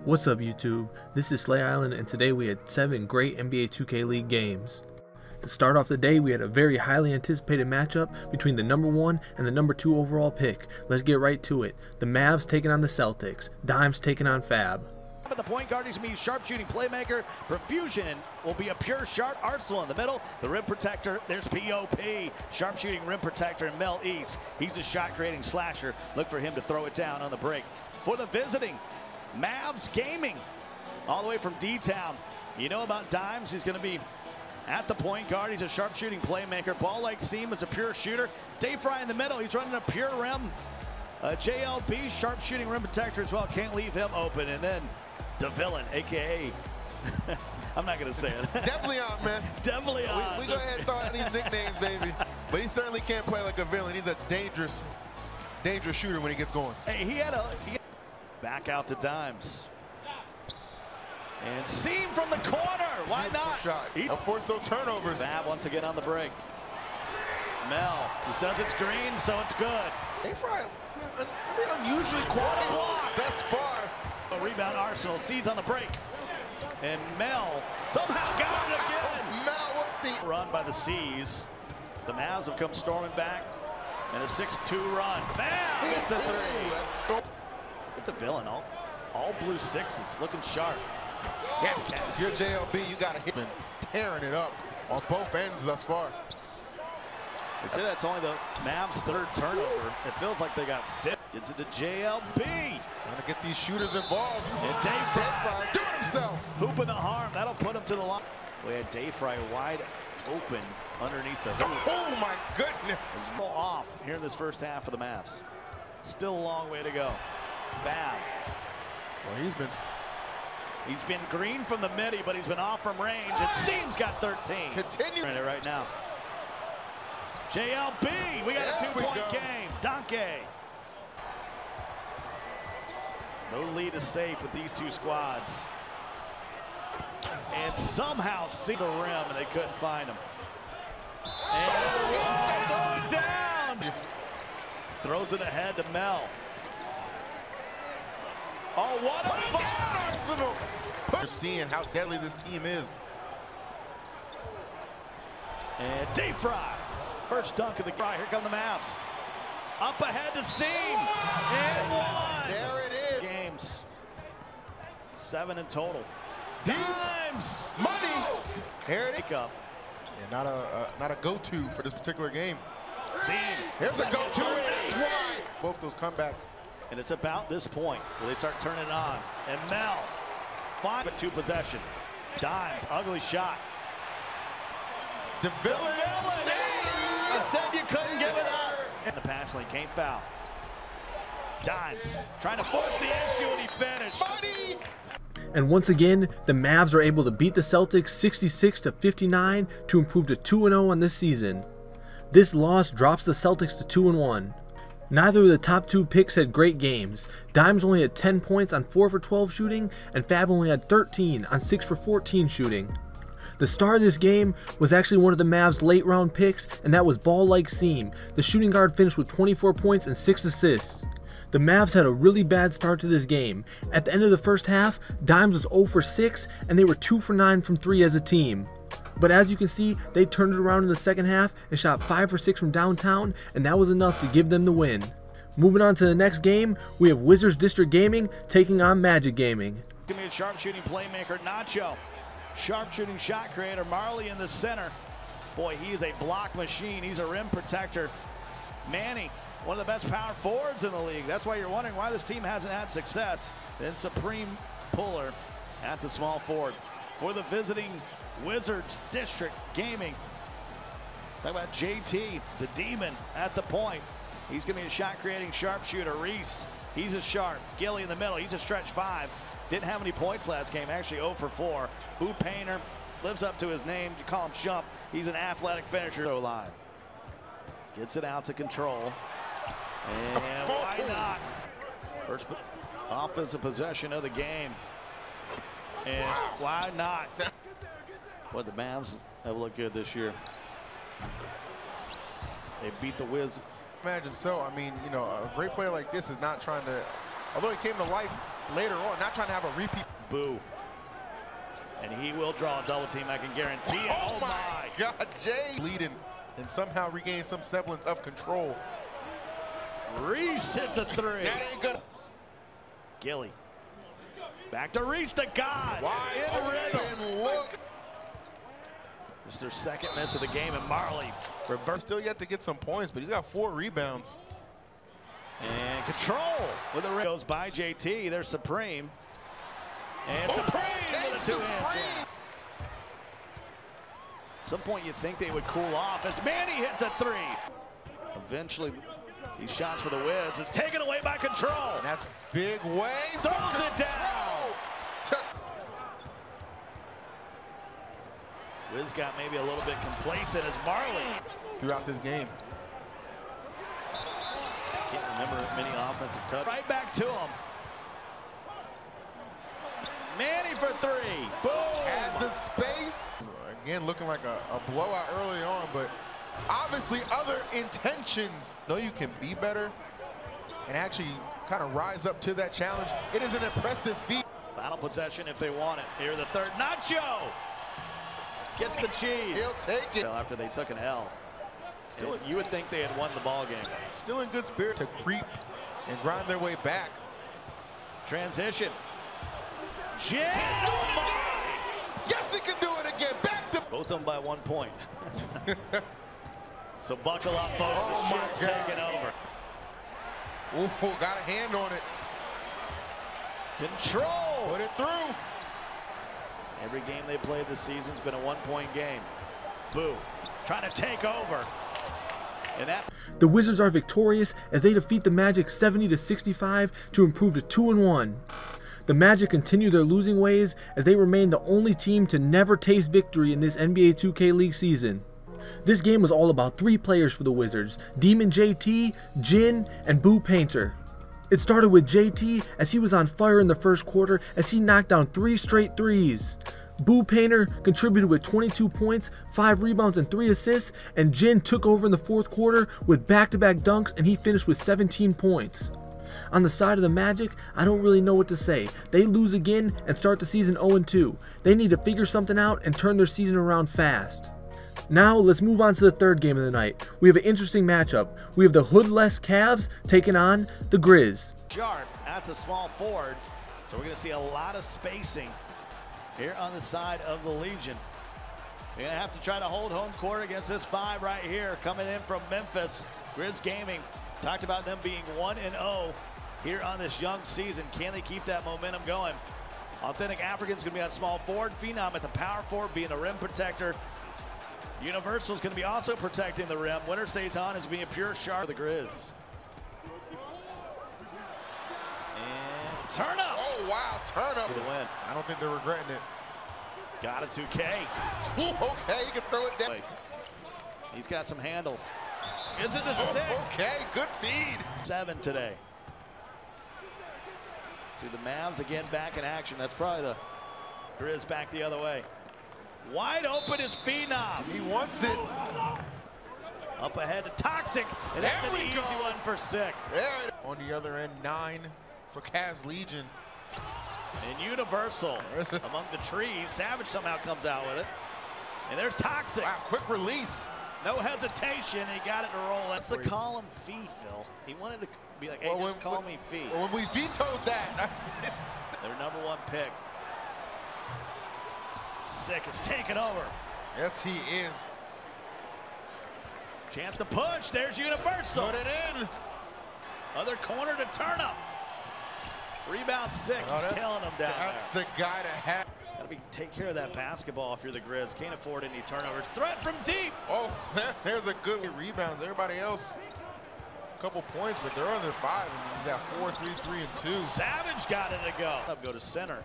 What's up YouTube, this is SlayIsland and today we had 7 great NBA 2K League games. To start off the day, we had a very highly anticipated matchup between the number 1 and the number 2 overall pick. Let's get right to it. The Mavs taking on the Celtics, Dimes taking on Fab. At the point guard, he's going to be sharpshooting playmaker. Profusion will be a pure sharp Arsenal in the middle. The rim protector, there's POP. Sharpshooting rim protector and Mel East. He's a shot creating slasher. Look for him to throw it down on the break. For the visiting Mavs Gaming, all the way from D-Town. You know about Dimes, he's going to be at the point guard. He's a sharpshooting playmaker. Ball-like seam is a pure shooter. Dayfry in the middle, he's running a pure rim. JLB, sharpshooting rim protector as well. Can't leave him open. And then the villain, a.k.a. I'm not going to say it. Definitely on, man. Definitely on. We go ahead and throw out these nicknames, baby. But he certainly can't play like a villain. He's a dangerous shooter when he gets going. Hey, he had back out to Dimes. And seam from the corner. Why not? He'll force those turnovers. Fab once again on the break. Mel, he says it's green, so it's good. Dayfry, unusually quiet thus far. A rebound, Arsenal. Seeds on the break. And Mel somehow got it again. Mel with the run by the C's. The Mavs have come storming back. And a 6-2 run. Fab gets a 3. That's Get the villain, all blue sixes, looking sharp. Yes, if you're JLB, you got to hit him, tearing it up on both ends thus far. They say that's only the Mavs' 3rd turnover. It feels like they got 5th. Gets it to JLB. Trying to get these shooters involved. And Dayfry doing himself. Hooping the harm. That'll put him to the line. We had Dayfry wide open underneath the hoop. Oh my goodness. He's off here in this first half of the Mavs. Still a long way to go. Fab. Well, he's been green from the midi, but he's been off from range. And Seam's got 13. Continue right now. JLB, we got a 2-point game. Donkey. No lead is safe with these two squads. And somehow see the rim, and they couldn't find him. And going down. Throws it ahead to Mel. Oh, what a fire! Arsenal! We're seeing how deadly this team is. And Dayfry. First dunk of the guy. Here come the Mavs. Up ahead to Seam. And 1. There it is. Games. 7 in total. Dimes. Money. Here it is. Up. Yeah, not a go-to for this particular game. Seam. Here's a go-to. That's why. Both those comebacks. And it's about this point where they start turning it on. And Mel, 5-2 possession. Dimes, ugly shot. The villain. I said you couldn't give it up. And the pass lane can't foul. Dimes trying to force the issue, and he finished. Money. And once again, the Mavs are able to beat the Celtics 66-59 to improve to 2-0 on this season. This loss drops the Celtics to 2-1. Neither of the top 2 picks had great games. Dimes only had 10 points on 4 for 12 shooting, and Fab only had 13 on 6 for 14 shooting. The star of this game was actually one of the Mavs' late round picks, and that was Ball-like Seam. The shooting guard finished with 24 points and 6 assists. The Mavs had a really bad start to this game. At the end of the first half, Dimes was 0 for 6, and they were 2 for 9 from 3 as a team. But as you can see, they turned it around in the second half and shot 5 for 6 from downtown, and that was enough to give them the win. Moving on to the next game, we have Wizards District Gaming taking on Magic Gaming. Give me a sharpshooting playmaker, Nacho. Sharpshooting shot creator, Marley in the center. Boy, he is a block machine. He's a rim protector. Manny, one of the best power forwards in the league. That's why you're wondering why this team hasn't had success. Then Supreme Puller at the small forward. For the visiting Wizards District Gaming, talk about JT, the demon at the point. He's going to be a shot creating sharpshooter. Reese, he's a sharp. Gilly in the middle, he's a stretch 5. Didn't have any points last game, actually 0 for 4. Boo Painter lives up to his name. You call him Shump. He's an athletic finisher. Line. Gets it out to control. And why not? First offensive possession of the game. And why not? Well, the Mavs have looked good this year. They beat the Wiz. Imagine so. I mean, you know, a great player like this is not trying to, although he came to life later on, not trying to have a repeat. Boo. And he will draw a double team, I can guarantee it. Oh my God, Jay. Leading and somehow regain some semblance of control. Reese hits a three. That ain't good. Gilly. Back to Reese the God. Wide in the rhythm. look. It's their second miss of the game, and Marley reverse. Still yet to get some points, but he's got 4 rebounds. And control with the ring. Goes by JT. They're Supreme. And Supreme with a two-hand. At some point you think they would cool off as Manny hits a three. Eventually, these shots for the Wiz. It's taken away by Control. And that's big wave. Throws it down. Wiz got maybe a little bit complacent as Marley. Throughout this game. Can't remember many offensive touches. Right back to him. Manny for three. Boom. Had the space. Again, looking like a blowout early on, but obviously other intentions. Know you can be better and actually kind of rise up to that challenge. It is an impressive feat. Final possession if they want it. Here the third. Nacho gets the cheese. He'll take it. After they took an L. Still, you would think they had won the ball game. Still in good spirit to creep and grind their way back. Transition. Jim! Yes, he can do it again. Back to both of them by 1 point. So buckle up, folks. Oh the my shit's God. taking over. Ooh, got a hand on it. Control. Put it through. Every game they played this season's been a 1-point game. Boo. Trying to take over. And that. The Wizards are victorious as they defeat the Magic 70-65 to improve to 2-1. The Magic continue their losing ways as they remain the only team to never taste victory in this NBA 2K League season. This game was all about 3 players for the Wizards: Demon JT, Jin, and Boo Painter. It started with JT as he was on fire in the first quarter as he knocked down 3 straight threes. Boo Painter contributed with 22 points, 5 rebounds, and 3 assists, and Jin took over in the fourth quarter with back-to-back dunks, and he finished with 17 points. On the side of the Magic, I don't really know what to say. They lose again and start the season 0-2. They need to figure something out and turn their season around fast. Now let's move on to the third game of the night. We have an interesting matchup. We have the hoodless Cavs taking on the Grizz. Sharp at the small forward. So we're going to see a lot of spacing here on the side of the Legion. You're going to have to try to hold home court against this 5 right here coming in from Memphis. Grizz Gaming talked about them being 1-0 here on this young season. Can they keep that momentum going? Authentic African's going to be on small forward. Phenom at the power forward being a rim protector. Universal's going to be also protecting the rim. Winner stays on as being a pure sharp for the Grizz. And turn up. Oh, wow, turn up. For the win. I don't think they're regretting it. Got a 2K. Ooh, okay, you can throw it down. He's got some handles. Is it a 6? Okay, good feed. 7 today. See the Mavs again back in action. That's probably the Grizz back the other way. Wide open is Phenom. He wants it. Up ahead to Toxic. And that's an easy one for Sick. There. On the other end, 9 for Cavs Legion. And Universal among the trees. Savage somehow comes out with it. And there's Toxic. Wow, quick release. No hesitation. He got it to roll. That's the call him Fee, Phil. He wanted to be like, hey, just call me Fee. Well, when we vetoed that. Their #1 pick. Sick is taken over. Yes, he is. Chance to push. There's Universal. Put it in. Other corner to turn up. Rebound Sick. He's killing him down That's there. the guy to have. Gotta take care of that basketball if you're the Grizz. Can't afford any turnovers. Threat from deep. Oh, there's a good rebound. Everybody else couple points, but they're under 5. And you got 4, 3, 3, and 2. Savage got it to go. Go to center.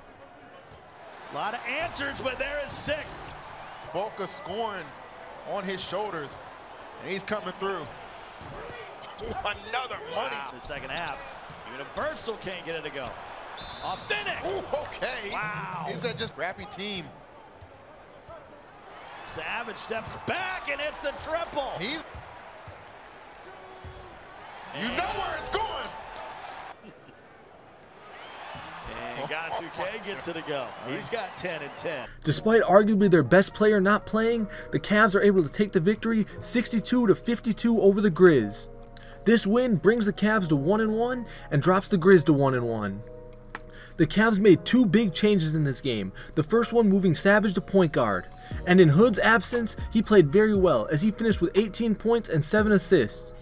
A lot of answers, but there is 6. Bulk of scoring on his shoulders, and he's coming through. Another money. Wow. The second half. Universal can't get it to go. Authentic. Ooh, okay. Wow. Is that just crappy team? Savage steps back and hits the triple. You know where it's going. And got a 2K, gets it to go. He's got 10 and 10. Despite arguably their best player not playing, the Cavs are able to take the victory 62-52 over the Grizz. This win brings the Cavs to 1-1 and drops the Grizz to 1-1. The Cavs made 2 big changes in this game, the first one moving Savage to point guard. And in Hood's absence, he played very well as he finished with 18 points and 7 assists.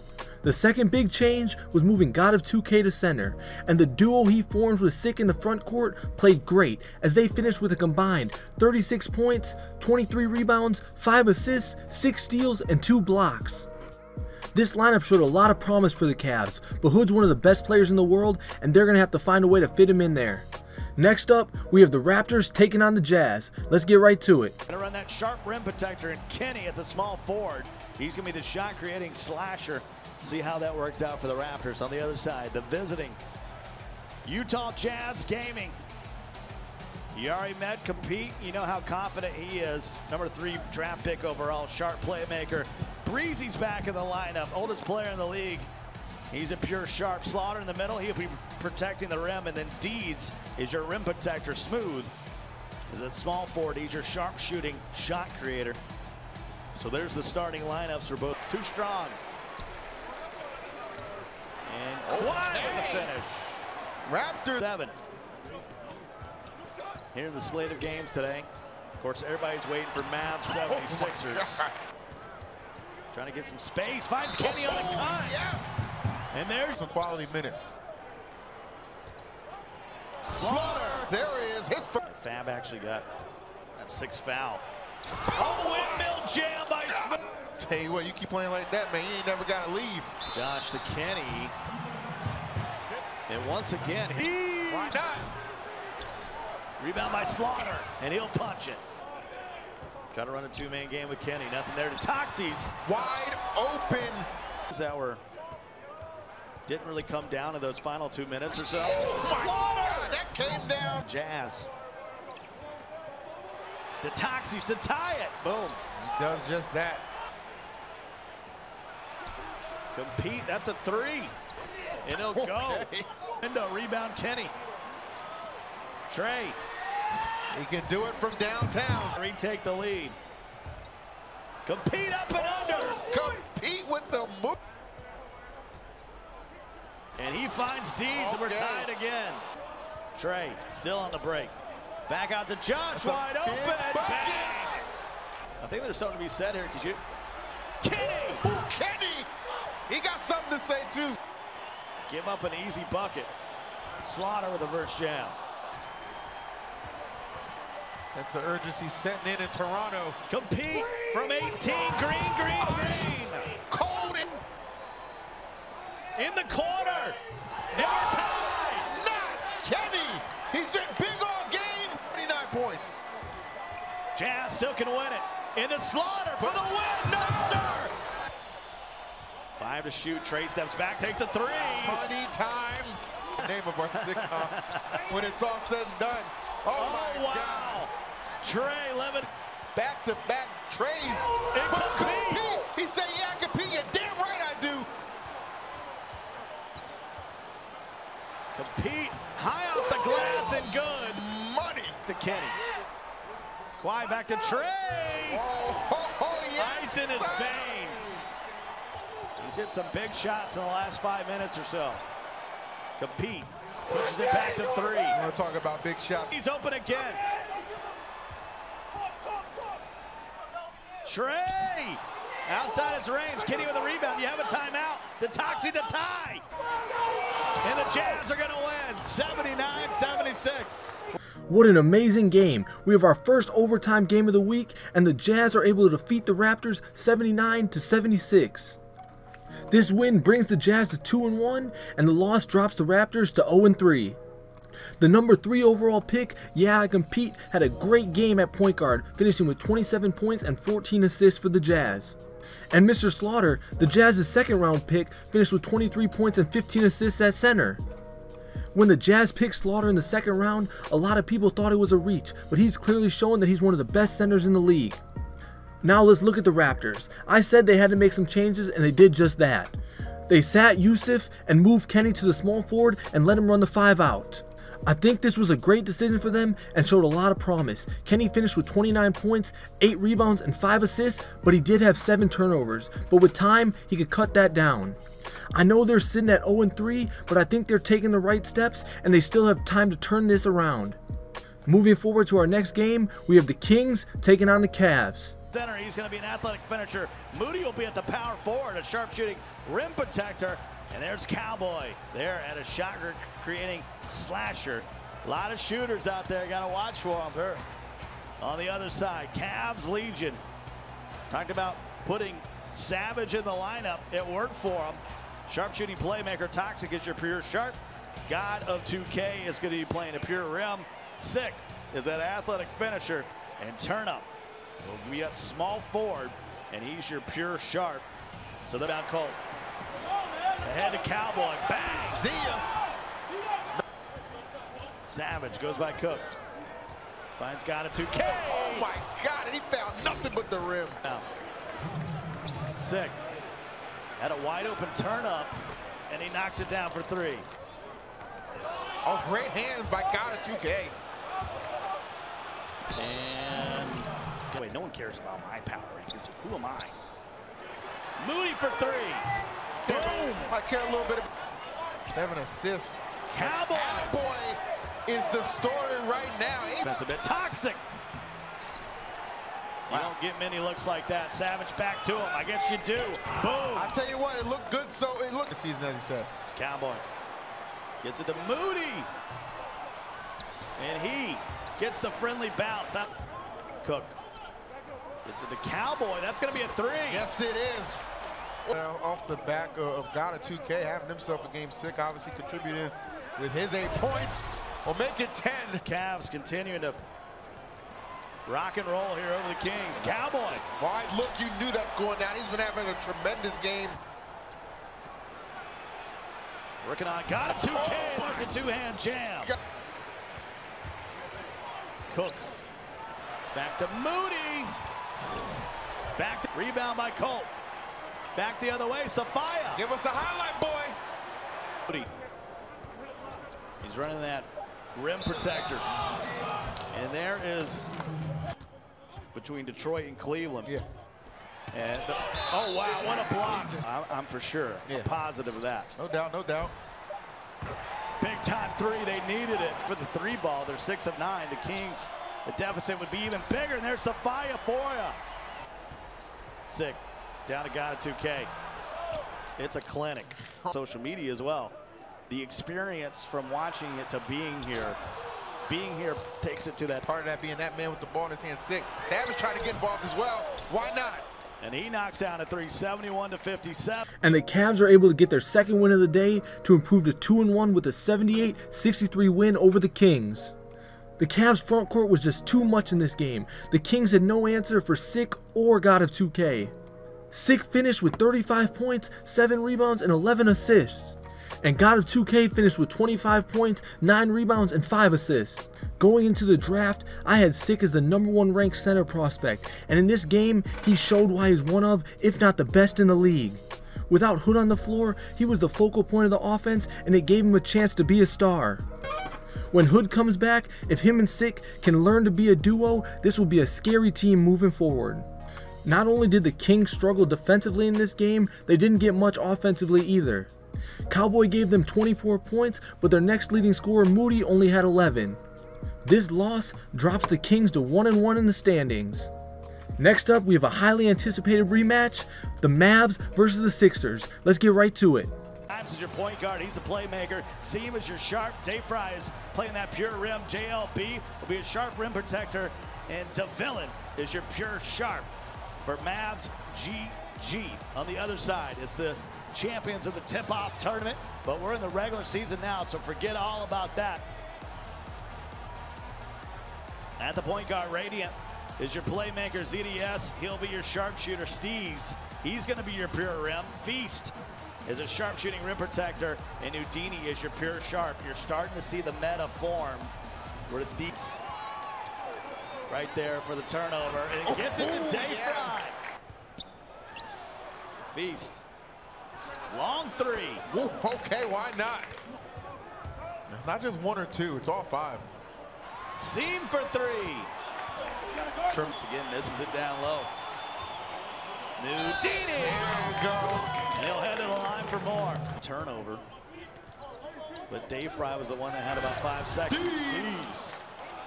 The second big change was moving God of 2K to center, and the duo he formed with Sick in the front court played great as they finished with a combined 36 points, 23 rebounds, 5 assists, 6 steals, and 2 blocks. This lineup showed a lot of promise for the Cavs, but Hood's one of the best players in the world, and they're going to have to find a way to fit him in there. Next up, we have the Raptors taking on the Jazz. Let's get right to it. Gonna run that sharp rim protector, and Kenny at the small forward. He's gonna be the shot-creating slasher. See how that works out for the Raptors. On the other side, the visiting Utah Jazz Gaming. You already met Compete. You know how confident he is. Number 3 draft pick overall, sharp playmaker. Breezy's back in the lineup, oldest player in the league. He's a pure sharp. Slaughter in the middle. He'll be protecting the rim, and then Deeds is your rim protector. Smooth is a small forward. He's your sharp shooting shot creator. So there's the starting lineups for both. Too strong. And quiet in the finish. Raptors 7. Here in the slate of games today. Of course, everybody's waiting for Mavs 76ers. Trying to get some space. Finds Kenny on the cut. Yes. And there's some quality minutes. Slaughter. There he is. His first. Fab actually got that 6th foul. Oh, windmill jam by Smith. Tell you what, you keep playing like that, man, you ain't never got to leave. Josh to Kenny. And once again, why not? Rebound by Slaughter, and he'll punch it. Try to run a 2-man game with Kenny. Nothing there to Toxie's. Wide open. That were didn't really come down in those final 2 minutes or so. Oh, Slaughter! That came down. Jazz. To Toxie's to tie it. Boom. He does just that. Compete. That's a 3. And he'll go. Window rebound Kenny. Trey. He can do it from downtown. Retake the lead. Compete up and under. Compete with the move. And he finds Deeds, and we're tied again. Trey still on the break. Back out to Josh, wide open. Bang. I think there's something to be said here because Kenny. Ooh, Kenny. He got something to say too. Give up an easy bucket. Slaughter with a reverse jam. Sense of urgency setting in Toronto. Compete from 18. Green. Cold in the corner. And we're tied. Not Kenny. He's been big all game. 29 points. Jazz still can win it. Into Slaughter for the win. No, sir. 5 to shoot. Trey steps back, takes a 3. Money time. Name of our sitcom. When it's all said and done. Oh my God. Trey Levin. Back-to-back Treys. Compete. He said, yeah, I compete. You're damn right I do. Compete. High off the glass and good. Money. To Kenny. Kawhi back to Trey. Yes, ice in his veins. He's hit some big shots in the last 5 minutes or so. Compete. Pushes it back to 3. I want to talk about big shots. He's open again. Trey. Outside his range. Kenny with a rebound. You have a timeout. The Toxie to tie. And the Jazz are going to win. 79-76. What an amazing game. We have our first overtime game of the week, and the Jazz are able to defeat the Raptors 79-76. This win brings the Jazz to 2-1, and the loss drops the Raptors to 0-3. The number 3 overall pick, Pete, had a great game at point guard, finishing with 27 points and 14 assists for the Jazz. And Mr. Slaughter, the Jazz's second round pick, finished with 23 points and 15 assists at center. When the Jazz picked Slaughter in the second round, a lot of people thought it was a reach, but he's clearly shown that he's one of the best centers in the league. Now let's look at the Raptors. I said they had to make some changes, and they did just that. They sat Yusuf and moved Kenny to the small forward and let him run the 5 out. I think this was a great decision for them and showed a lot of promise. Kenny finished with 29 points, 8 rebounds, and 5 assists, but he did have 7 turnovers. But with time, he could cut that down. I know they're sitting at 0-3, but I think they're taking the right steps and they still have time to turn this around. Moving forward to our next game, we have the Kings taking on the Cavs. Center, he's going to be an athletic finisher. Moody will be at the power forward, a sharpshooting rim protector. And there's Cowboy there at a shot creating slasher. A lot of shooters out there, got to watch for them. Sure. On the other side, Cavs Legion. Talked about putting Savage in the lineup. It worked for him. Sharpshooting playmaker Toxic is your pure sharp. God of 2K is going to be playing a pure rim. Sick is that athletic finisher. And Turnup will be at small forward, and he's your pure sharp. So they're down Colt. Ahead to Cowboy. Bang! See ya! Savage goes by Cook. Finds God of 2K. Oh my God, and he found nothing but the rim. Now, Sick. Had a wide open turn up, and he knocks it down for 3. Oh, great hands by God of 2K. And wait, no one cares about my power rankings. Who am I? Moody for 3. Boom! I care a little bit. 7 assists. Cowboy. Cowboy is the story right now. That's a bit toxic. You don't get many looks like that. Savage back to him. I guess you do. Boom. I tell you what, it looked good, so it looked the season, as you said. Cowboy gets it to Moody. And he gets the friendly bounce. That Cook gets it to Cowboy. That's going to be a 3. Yes, it is. Off the back of God of 2K, having himself a game 6, obviously contributing with his 8 points. Will make it 10. Cavs continuing to rock and roll here over the Kings. Cowboy. Wide look, you knew that's going down. He's been having a tremendous game. Working on God of 2K. There's the 2-hand jam. Cook. Back to Moody. Back to rebound by Colt. Back the other way, Safaya. Give us a highlight, boy. Moody. He's running that rim protector. And there is between Detroit and Cleveland. Yeah. And oh wow, what a block. I'm for sure positive of that. No doubt, no doubt. Big time 3, they needed it for the 3 ball. They're 6 of 9. The Kings, the deficit would be even bigger, and there's Safaya for ya. Sick. Down to God of 2K. It's a clinic. Social media as well. The experience from watching it to being here takes it to that. Part of that being that man with the ball in his hand, Sick. Savage trying to get involved as well. Why not? And he knocks down a 3, 71-57. And the Cavs are able to get their second win of the day to improve to 2-1 with a 78-63 win over the Kings. The Cavs front court was just too much in this game. The Kings had no answer for Sick or God of 2K. Sick finished with 35 points, 7 rebounds, and 11 assists. And God of 2K finished with 25 points, 9 rebounds, and 5 assists. Going into the draft, I had Sick as the #1 ranked center prospect, and in this game, he showed why he's one of, if not the best in the league. Without Hood on the floor, he was the focal point of the offense, and it gave him a chance to be a star. When Hood comes back, if him and Sick can learn to be a duo, this will be a scary team moving forward. Not only did the Kings struggle defensively in this game, they didn't get much offensively either. Cowboy gave them 24 points, but their next leading scorer, Moody, only had 11. This loss drops the Kings to 1-1 in the standings. Next up, we have a highly anticipated rematch, the Mavs versus the Sixers. Let's get right to it. Mavs is your point guard, he's a playmaker. Seam is your sharp. Day Fry is playing that pure rim. JLB will be a sharp rim protector. And DeVillin is your pure sharp. For Mavs, GG. On the other side is the champions of the tip-off tournament, but we're in the regular season now, so forget all about that. At the point guard, Radiant is your playmaker, ZDS. He'll be your sharpshooter, Steez. He's going to be your pure rim. Feast is a sharpshooting rim protector, and Houdini is your pure sharp. You're starting to see the meta form where these right there for the turnover, and it gets into Dayfry. Feast, long three. Ooh, okay, why not? It's not just one or two, it's all five. Seam for three. Once again, misses it down low. Houdini. There you go. And he'll head to the line for more. Turnover. But Dayfry was the one that had about 5 seconds.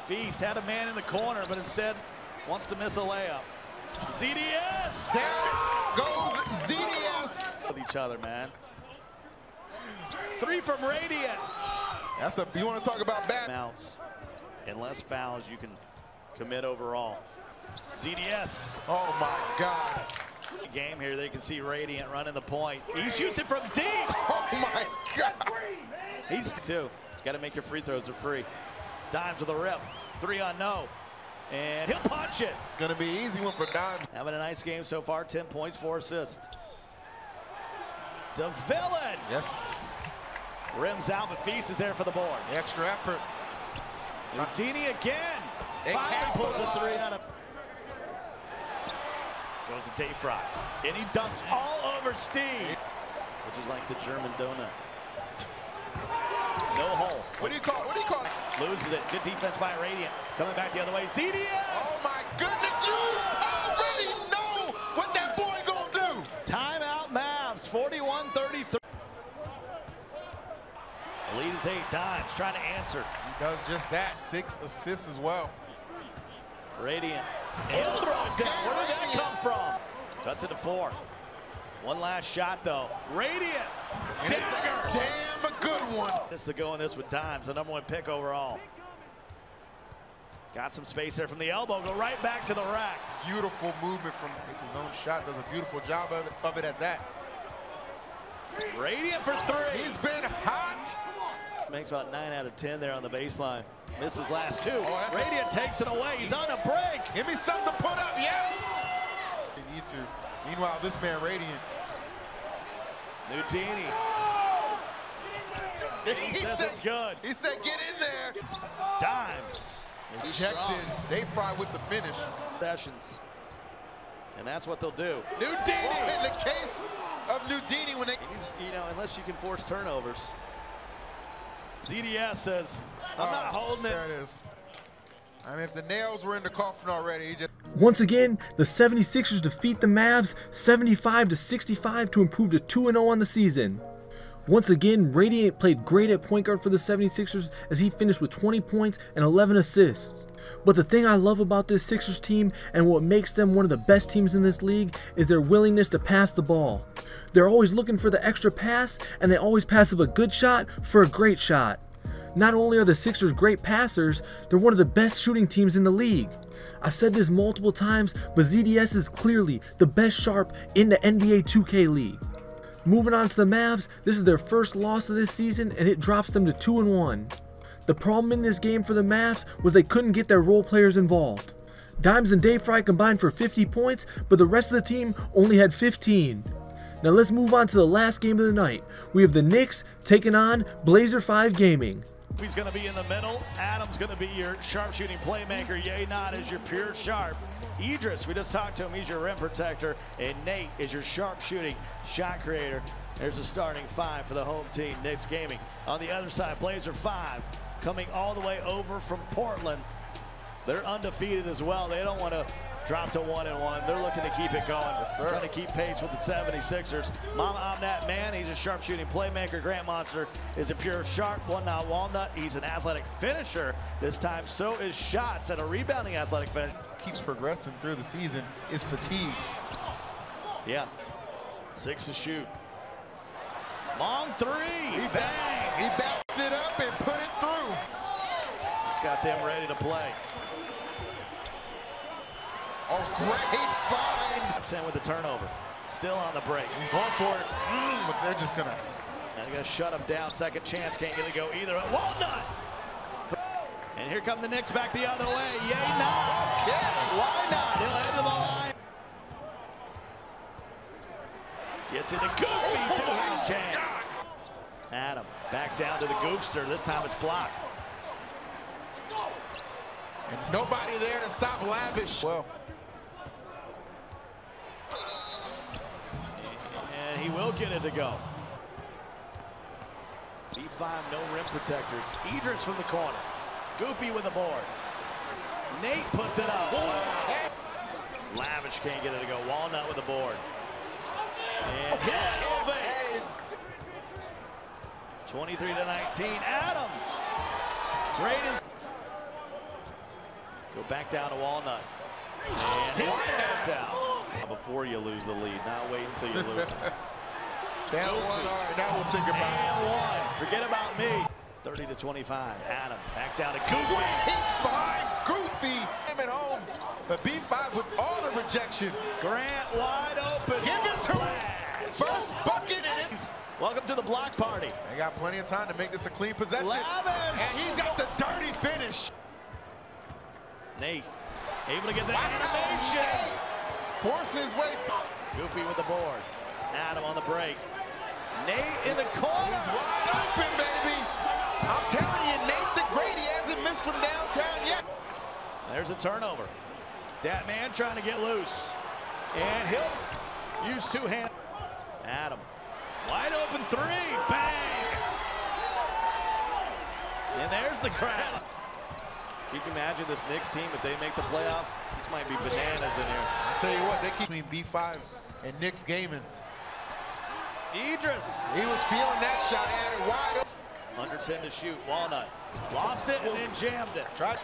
Feast had a man in the corner, but instead wants to miss a layup. ZDS! There goes ZDS! With each other, man. Three from Radiant. You want to talk about bad Mounts. And less fouls you can commit overall. ZDS. Oh my God. Game here, they can see Radiant running the point. He shoots it from deep. Oh my God. He's two. Got to make your free throws, they're free. Dimes with a rip. 3 on no. And he'll punch it. It's going to be an easy one for Dimes. Having a nice game so far, 10 points, 4 assists. The villain. Yes. Rims out, but Feast is there for the board. Extra effort. Houdini again. They Finally pulls a 3 capitalize. out of. Goes to Dayfry. And he dunks all over Steve. Which is like the German donut. No hole. What do you call it? Loses it. Good defense by Radiant. Coming back the other way. ZDS! Oh my goodness, you already know what that boy gonna do. Timeout Mavs, 41-33. The lead is 8. Dimes trying to answer. He does just that. 6 assists as well. Radiant. He'll throw it down. Where did that come from? Cuts it to 4. One last shot though. Radiant. And it's a damn good one. This to go in this with Dimes, the #1 pick overall. Got some space there from the elbow. Go right back to the rack. Beautiful movement from it's his own shot. Does a beautiful job of it at that. Radiant for 3. He's been hot. Makes about 9 out of 10 there on the baseline. Misses last 2. Oh, Radiant takes it away. He's on a break. Give me something to put up. Yes. They need to. Meanwhile, this man Radiant. Houdini. He says it's good. He said, get in there. Dimes. Checked in. Dayfry with the finish. Sessions. And that's what they'll do. Houdini. Oh, in the case of Houdini, when they, You know, unless you can force turnovers. ZDS says, I'm not holding it. There it is. I mean, if the nails were in the coffin already, he just. Once again, the 76ers defeat the Mavs 75-65 to improve to 2-0 on the season. Once again, Radiant played great at point guard for the 76ers as he finished with 20 points and 11 assists. But the thing I love about this Sixers team and what makes them one of the best teams in this league is their willingness to pass the ball. They're always looking for the extra pass, and they always pass up a good shot for a great shot. Not only are the Sixers great passers, they're one of the best shooting teams in the league. I've said this multiple times, but ZDS is clearly the best sharp in the NBA 2K League. Moving on to the Mavs, this is their first loss of this season, and it drops them to 2-1. The problem in this game for the Mavs was they couldn't get their role players involved. Dimes and Dayfry combined for 50 points, but the rest of the team only had 15. Now let's move on to the last game of the night. We have the Knicks taking on Blazer 5 Gaming. He's going to be in the middle. Adam's going to be your sharpshooting playmaker. Yay Not is your pure sharp. Idris, we just talked to him, he's your rim protector. And Nate is your sharpshooting shot creator. There's the starting 5 for the home team, Knicks Gaming. On the other side, Blazer 5 coming all the way over from Portland. They're undefeated as well. They don't want to drop to 1-1. They're looking to keep it going. Yes, sir. Trying to keep pace with the 76ers. Mama Omnat Man, he's a sharpshooting playmaker. Grant Monster is a pure sharp, one-not walnut. He's an athletic finisher this time. So is Shots and a rebounding athletic finish. Keeps progressing through the season is fatigue. Yeah. 6 to shoot. Long 3. He backed it up and put it through. It's got them ready to play. Oh, great find. That's in with the turnover. Still on the break. He's going for it. But they're just gonna. Now they're gonna shut him down. Second chance, can't get it to go either. Walnut. And here come the Knicks back the other way. Yay, not. Okay. Why not? He'll head to the line. Gets into Goofy, two-hand chance. Adam back down to the Goofster. This time it's blocked. And nobody there to stop Lavish. Well. And he will get it to go. B5, no rim protectors. Idris from the corner. Goofy with the board. Nate puts it up. Lavish can't get it to go. Walnut with the board. And hit it. 23-19. Adam. Raiden. Go back down to Walnut. And hit it down. Before you lose the lead, not wait until you lose. That one, all right, that one think about it. And one. Forget about me. 30-25. Adam back down to Goofy. He's fine. Goofy. Him at home. But B5 with all the rejection. Grant wide open. Give it to him. First bucket and it's. Welcome to the block party. They got plenty of time to make this a clean possession. Lavish. And he's got the dirty finish. Nate able to get the animation. Forcing his way. Goofy with the board. Adam on the break. Nate in the corner. He's wide open, baby. I'm telling you, Nate the Great, he hasn't missed from downtown yet. There's a turnover. Dat man trying to get loose. And he'll use two hands. Adam. Wide open three. Bang! And there's the crowd. Can you imagine this Knicks team if they make the playoffs? This might be bananas in here. I'll tell you what, they keep between B5 and Knicks gaming. Idris. He was feeling that shot, had it wide open. Under 10 to shoot. Walnut lost it and then jammed it. Tried.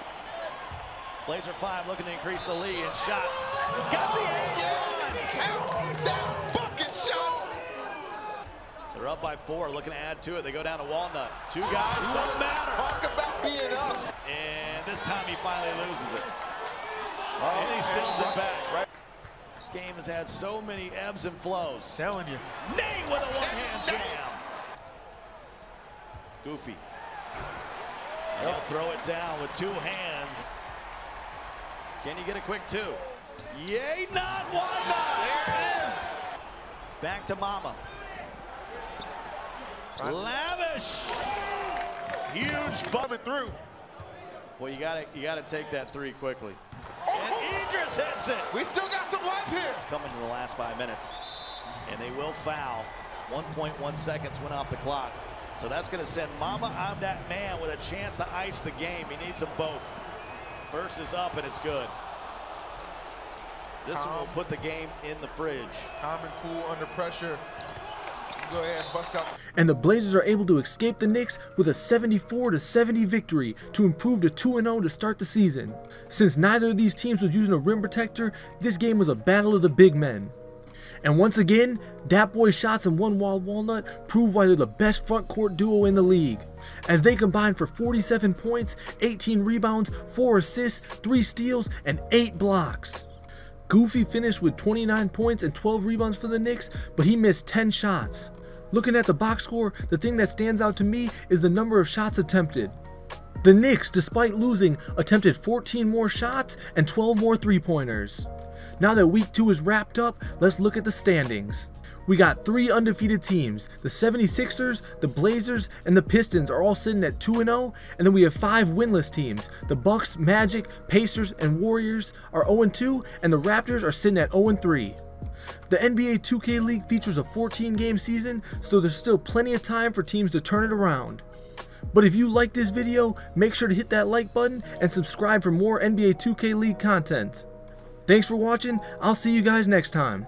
Blazer 5 looking to increase the lead and shots. Got the Count that bucket shots. They're up by 4, looking to add to it. They go down to Walnut. Two guys, don't matter. Talk about being up. And this time he finally loses it. Oh, And he steals it back. Right. This game has had so many ebbs and flows. Telling you. Nate with a one-hand jam. Goofy. And he'll throw it down with two hands. Can you get a quick two? Yay, not. Why not? There it is. Back to Mama. Lavish. Huge Coming through. Well, you gotta take that three quickly. And Idris hits it. We still got some life here. It's coming to the last 5 minutes. And they will foul. 1.1 seconds went off the clock. So that's going to send Mama I'm that man with a chance to ice the game. He needs them both. First is up and it's good. This one will put the game in the fridge. Calm and cool under pressure. Go ahead and bust out. And the Blazers are able to escape the Knicks with a 74-70 victory to improve to 2-0 to start the season. Since neither of these teams was using a rim protector, this game was a battle of the big men. And once again, Dat Boy's shots and One Wild Walnut prove why they're the best front court duo in the league, as they combined for 47 points, 18 rebounds, 4 assists, 3 steals, and 8 blocks. Goofy finished with 29 points and 12 rebounds for the Knicks, but he missed 10 shots. Looking at the box score, the thing that stands out to me is the number of shots attempted. The Knicks, despite losing, attempted 14 more shots and 12 more three-pointers. Now that week 2 is wrapped up, let's look at the standings. We got 3 undefeated teams. The 76ers, the Blazers, and the Pistons are all sitting at 2-0, and then we have 5 winless teams. The Bucks, Magic, Pacers, and Warriors are 0-2, and the Raptors are sitting at 0-3. The NBA 2K League features a 14-game season, so there's still plenty of time for teams to turn it around. But if you like this video, make sure to hit that like button and subscribe for more NBA 2K League content. Thanks for watching. I'll see you guys next time.